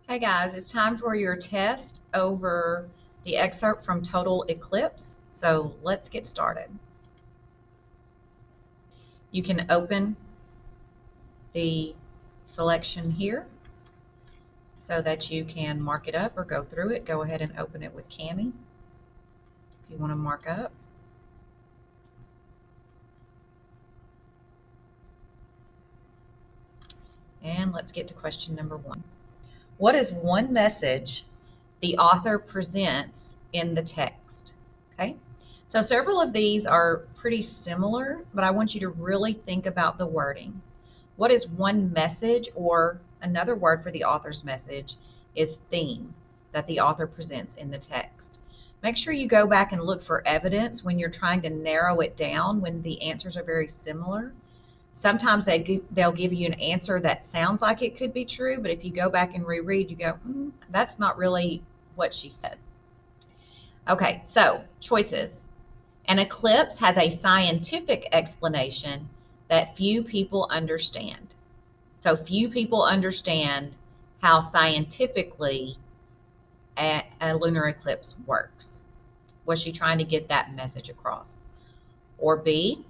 Hey guys, it's time for your test over the excerpt from Total Eclipse. So let's get started. You can open the selection here so that you can mark it up or go through it. Go ahead and open it with Cami if you want to mark up. And let's get to question number 1. What is one message the author presents in the text? Okay, so several of these are pretty similar, but I want you to really think about the wording. What is one message, or another word for the author's message is theme, that the author presents in the text. Make sure you go back and look for evidence when you're trying to narrow it down when the answers are very similar. Sometimes they'll give you an answer that sounds like it could be true, but if you go back and reread, you go, that's not really what she said. Okay, so choices. An eclipse has a scientific explanation that few people understand. So few people understand how scientifically a lunar eclipse works. Was she trying to get that message across? Or B,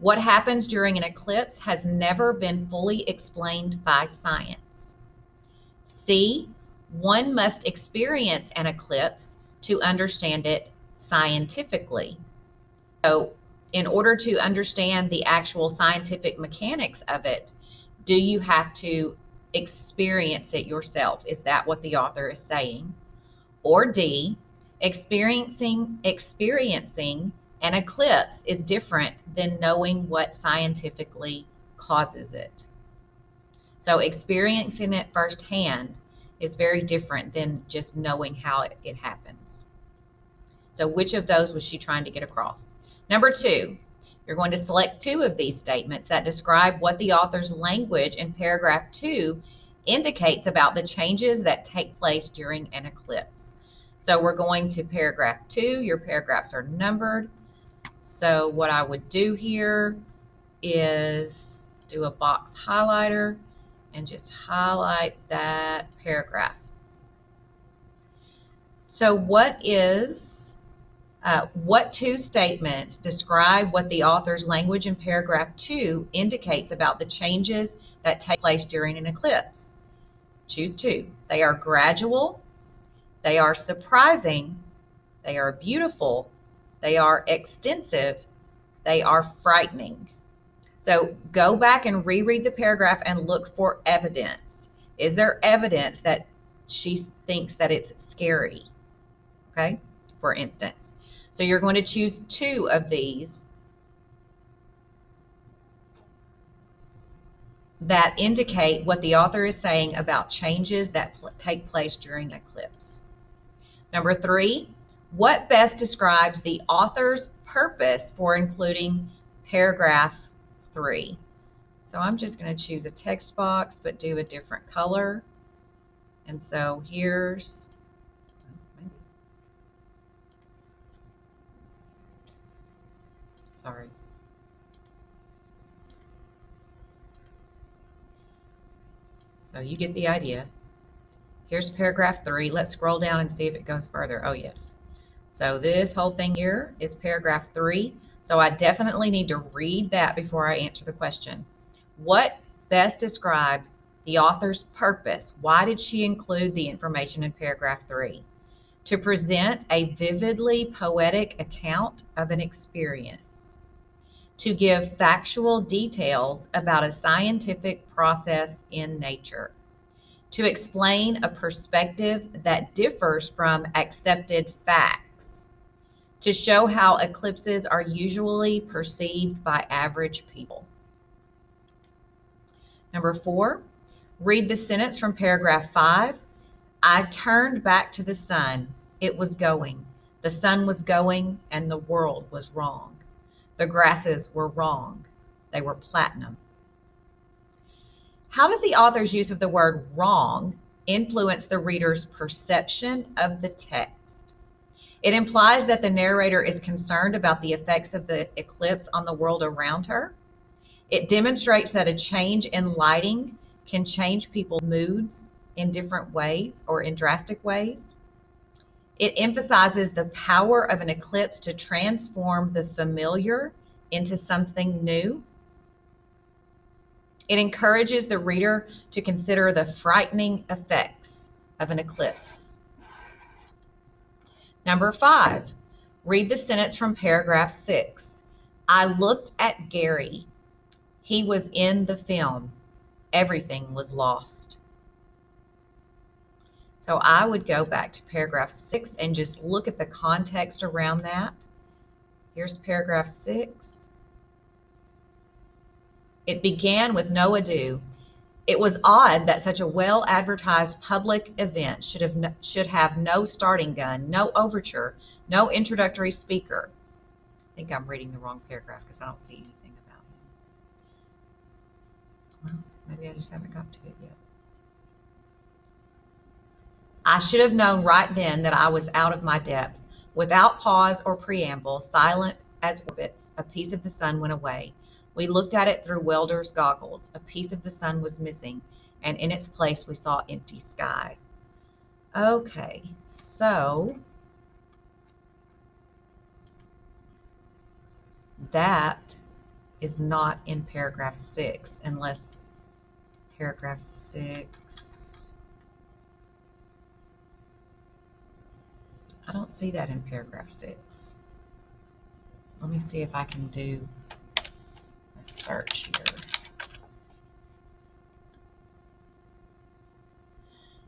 what happens during an eclipse has never been fully explained by science. C, one must experience an eclipse to understand it scientifically. So in order to understand the actual scientific mechanics of it, do you have to experience it yourself? Is that what the author is saying? Or D, experiencing an eclipse is different than knowing what scientifically causes it. So experiencing it firsthand is very different than just knowing how it happens. So which of those was she trying to get across? Number 2, you're going to select 2 of these statements that describe what the author's language in paragraph 2 indicates about the changes that take place during an eclipse. So we're going to paragraph 2. Your paragraphs are numbered. So what I would do here is do a box highlighter and just highlight that paragraph. So what 2 statements describe what the author's language in paragraph 2 indicates about the changes that take place during an eclipse? Choose 2. They are gradual, they are surprising, they are beautiful, they are extensive, they are frightening. So go back and reread the paragraph and look for evidence. Is there evidence that she thinks that it's scary? Okay, for instance. So you're going to choose 2 of these that indicate what the author is saying about changes that take place during an eclipse. Number 3, what best describes the author's purpose for including paragraph 3? So I'm just going to choose a text box, but do a different color. And so here's, sorry. So you get the idea. Here's paragraph 3. Let's scroll down and see if it goes further. Oh, yes. So this whole thing here is paragraph 3. So I definitely need to read that before I answer the question. What best describes the author's purpose? Why did she include the information in paragraph 3? To present a vividly poetic account of an experience. To give factual details about a scientific process in nature. To explain a perspective that differs from accepted facts. To show how eclipses are usually perceived by average people. Number 4, read the sentence from paragraph 5. I turned back to the sun. It was going. The sun was going, and the world was wrong. The grasses were wrong. They were platinum. How does the author's use of the word wrong influence the reader's perception of the text? It implies that the narrator is concerned about the effects of the eclipse on the world around her. It demonstrates that a change in lighting can change people's moods in different ways or in drastic ways. It emphasizes the power of an eclipse to transform the familiar into something new. It encourages the reader to consider the frightening effects of an eclipse. Number 5, read the sentence from paragraph 6. I looked at Gary. He was in the film. Everything was lost. So I would go back to paragraph 6 and just look at the context around that. Here's paragraph 6. It began with no ado. It was odd that such a well-advertised public event should have no starting gun, no overture, no introductory speaker. I think I'm reading the wrong paragraph because I don't see anything about him. Well, maybe I just haven't got to it yet. I should have known right then that I was out of my depth. Without pause or preamble, silent as orbits, a piece of the sun went away. We looked at it through welder's goggles. A piece of the sun was missing, and in its place we saw empty sky. Okay, so that is not in paragraph 6, unless paragraph 6. I don't see that in paragraph 6. Let me see if I can do a search here.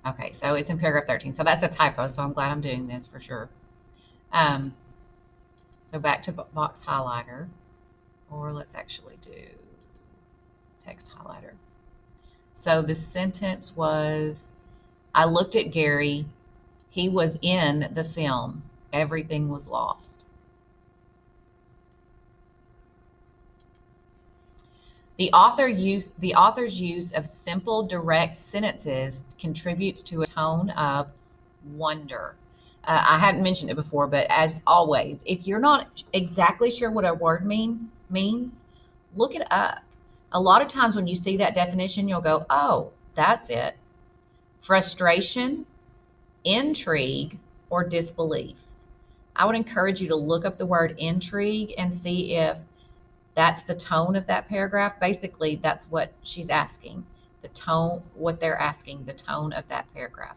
Okay, so it's in paragraph 13. So that's a typo, so I'm glad I'm doing this for sure. So back to box highlighter, or let's actually do text highlighter. So the sentence was, I looked at Gary. He was in the film. Everything was lost. The author's use of simple, direct sentences contributes to a tone of wonder. I hadn't mentioned it before, but as always, if you're not exactly sure what a word means, look it up. A lot of times when you see that definition, you'll go, oh, that's it. Frustration, intrigue, or disbelief. I would encourage you to look up the word intrigue and see if that's the tone of that paragraph. Basically, that's what she's asking. The tone, what they're asking, the tone of that paragraph.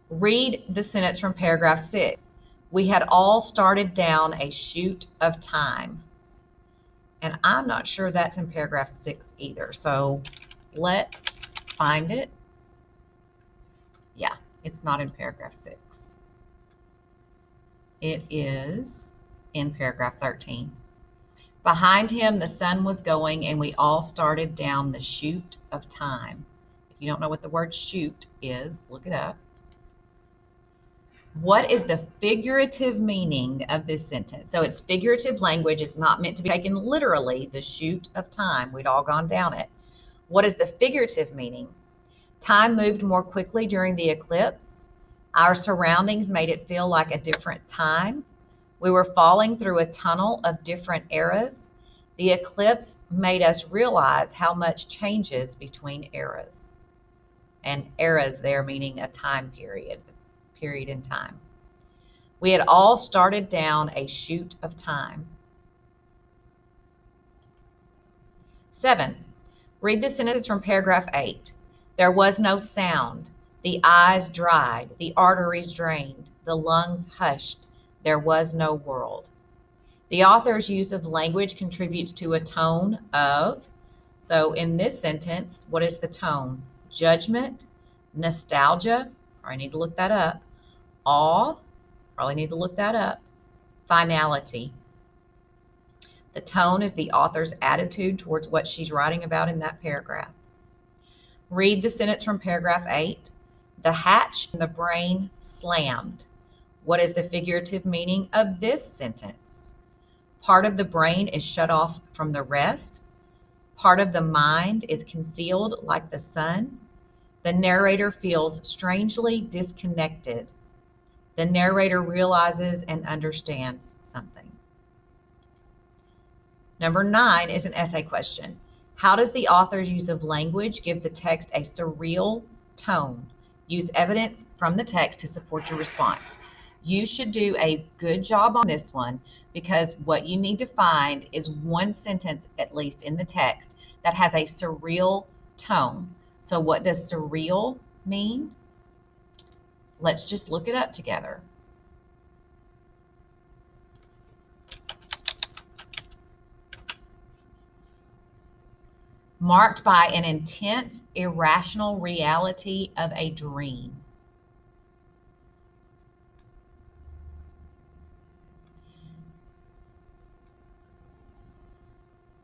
Read the sentence from paragraph 6. We had all started down a chute of time. And I'm not sure that's in paragraph 6 either. So let's find it. Yeah, it's not in paragraph 6. It is in paragraph 13. Behind him, the sun was going, and we all started down the chute of time. If you don't know what the word chute is, look it up. What is the figurative meaning of this sentence? So it's figurative language. It's not meant to be taken literally, the chute of time. We'd all gone down it. What is the figurative meaning? Time moved more quickly during the eclipse. Our surroundings made it feel like a different time. We were falling through a tunnel of different eras. The eclipse made us realize how much changes between eras. And eras there meaning a time period in time. We had all started down a chute of time. 7. Read the sentences from paragraph 8. There was no sound. The eyes dried. The arteries drained. The lungs hushed. There was no world. The author's use of language contributes to a tone of, so in this sentence, what is the tone? Judgment, nostalgia, or I need to look that up, awe, probably need to look that up, finality. The tone is the author's attitude towards what she's writing about in that paragraph. Read the sentence from paragraph 8. The hatch in the brain slammed. What is the figurative meaning of this sentence? Part of the brain is shut off from the rest. Part of the mind is concealed like the sun. The narrator feels strangely disconnected. The narrator realizes and understands something. Number 9 is an essay question. How does the author's use of language give the text a surreal tone? Use evidence from the text to support your response. You should do a good job on this one because what you need to find is one sentence, at least in the text, that has a surreal tone. So what does surreal mean? Let's just look it up together. Marked by an intense, irrational reality of a dream.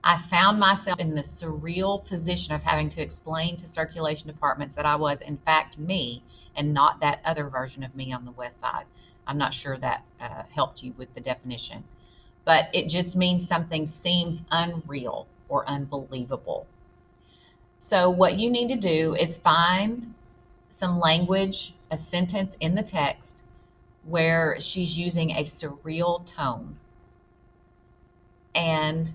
I found myself in the surreal position of having to explain to circulation departments that I was, in fact, me and not that other version of me on the west side. I'm not sure that helped you with the definition, but it just means something seems unreal or unbelievable. So what you need to do is find some language, a sentence in the text where she's using a surreal tone. And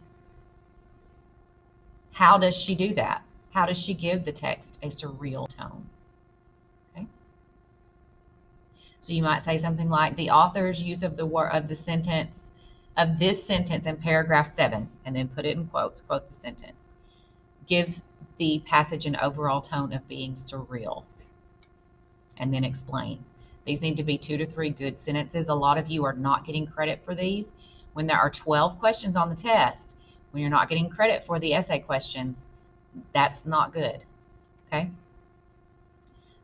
how does she do that? How does she give the text a surreal tone? Okay. So you might say something like the author's use of this sentence in paragraph 7, and then put it in quotes, quote the sentence, gives the passage an overall tone of being surreal. And then explain. These need to be 2 to 3 good sentences. A lot of you are not getting credit for these. When there are 12 questions on the test, when you're not getting credit for the essay questions, that's not good. Okay?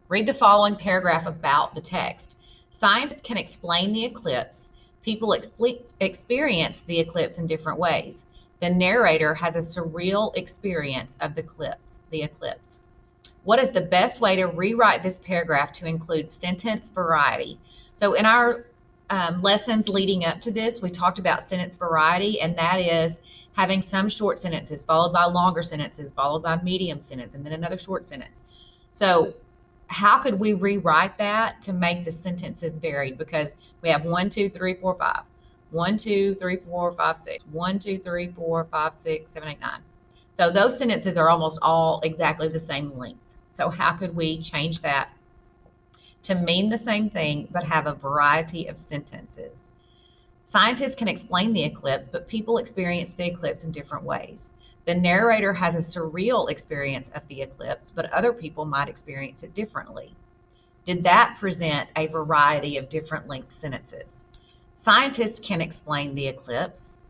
Read the following paragraph about the text. Scientists can explain the eclipse. People experience the eclipse in different ways. The narrator has a surreal experience of the eclipse. What is the best way to rewrite this paragraph to include sentence variety? So in our lessons leading up to this, we talked about sentence variety, and that is having some short sentences followed by longer sentences, followed by medium sentence, and then another short sentence. So how could we rewrite that to make the sentences varied? Because we have 1, 2, 3, 4, 5. 1, 2, 3, 4, 5, 6. 1, 2, 3, 4, 5, 6, 7, 8, 9. So those sentences are almost all exactly the same length. So how could we change that to mean the same thing but have a variety of sentences? Scientists can explain the eclipse, but people experience the eclipse in different ways. The narrator has a surreal experience of the eclipse, but other people might experience it differently. Did that present a variety of different length sentences? Scientists can explain the eclipse.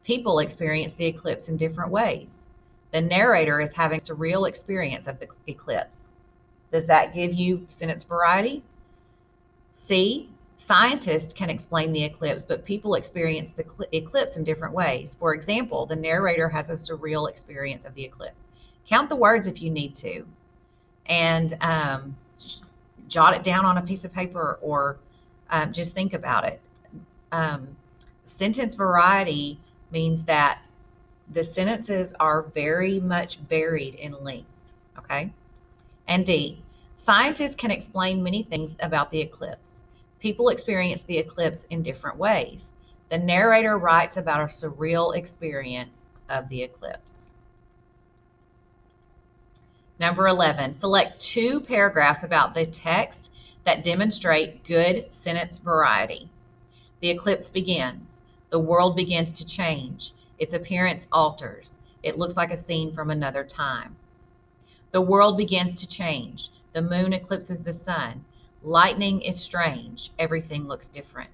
People experience the eclipse in different ways. The narrator is having a surreal experience of the eclipse. Does that give you sentence variety? C, scientists can explain the eclipse, but people experience the eclipse in different ways. For example, the narrator has a surreal experience of the eclipse. Count the words if you need to, and just jot it down on a piece of paper, or just think about it. Sentence variety means that the sentences are very much varied in length, okay? And D, scientists can explain many things about the eclipse. People experience the eclipse in different ways. The narrator writes about a surreal experience of the eclipse. Number 11, select 2 paragraphs about the text that demonstrate good sentence variety. The eclipse begins. The world begins to change. Its appearance alters. It looks like a scene from another time. The world begins to change. The moon eclipses the sun. Lightning is strange. Everything looks different.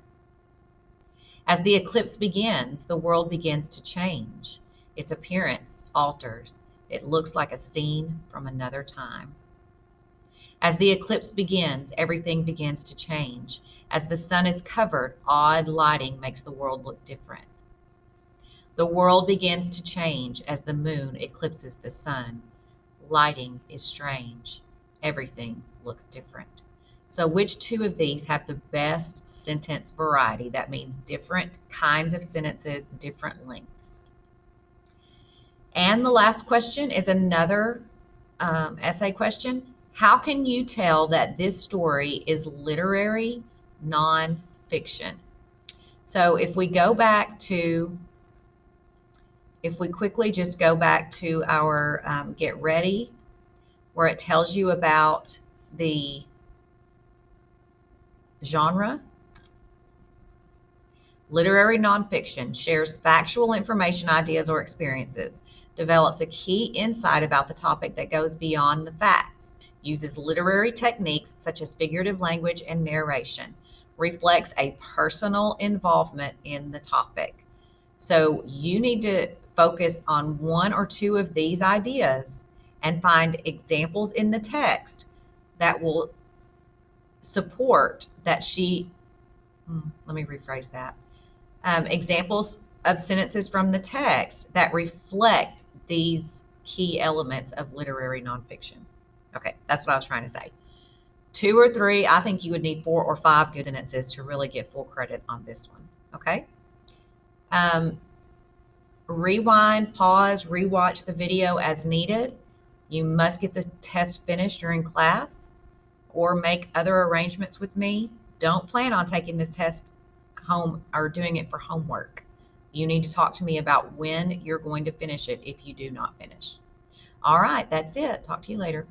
As the eclipse begins, the world begins to change. Its appearance alters. It looks like a scene from another time. As the eclipse begins, everything begins to change. As the sun is covered, odd lighting makes the world look different. The world begins to change as the moon eclipses the sun. Lighting is strange. Everything looks different. So which 2 of these have the best sentence variety? That means different kinds of sentences, different lengths. And the last question is another essay question. How can you tell that this story is literary nonfiction? So if we go back to if we quickly just go back to our Get Ready, where it tells you about the genre. Literary nonfiction shares factual information, ideas, or experiences, develops a key insight about the topic that goes beyond the facts, uses literary techniques such as figurative language and narration, reflects a personal involvement in the topic. So you need to focus on one or two of these ideas and find examples in the text that will support that let me rephrase that. Examples of sentences from the text that reflect these key elements of literary nonfiction. Okay, that's what I was trying to say. 2 or 3, I think you would need 4 or 5 good sentences to really get full credit on this one. Okay. Rewind, pause, rewatch the video as needed. You must get the test finished during class or make other arrangements with me. Don't plan on taking this test home or doing it for homework. You need to talk to me about when you're going to finish it if you do not finish. All right, that's it. Talk to you later.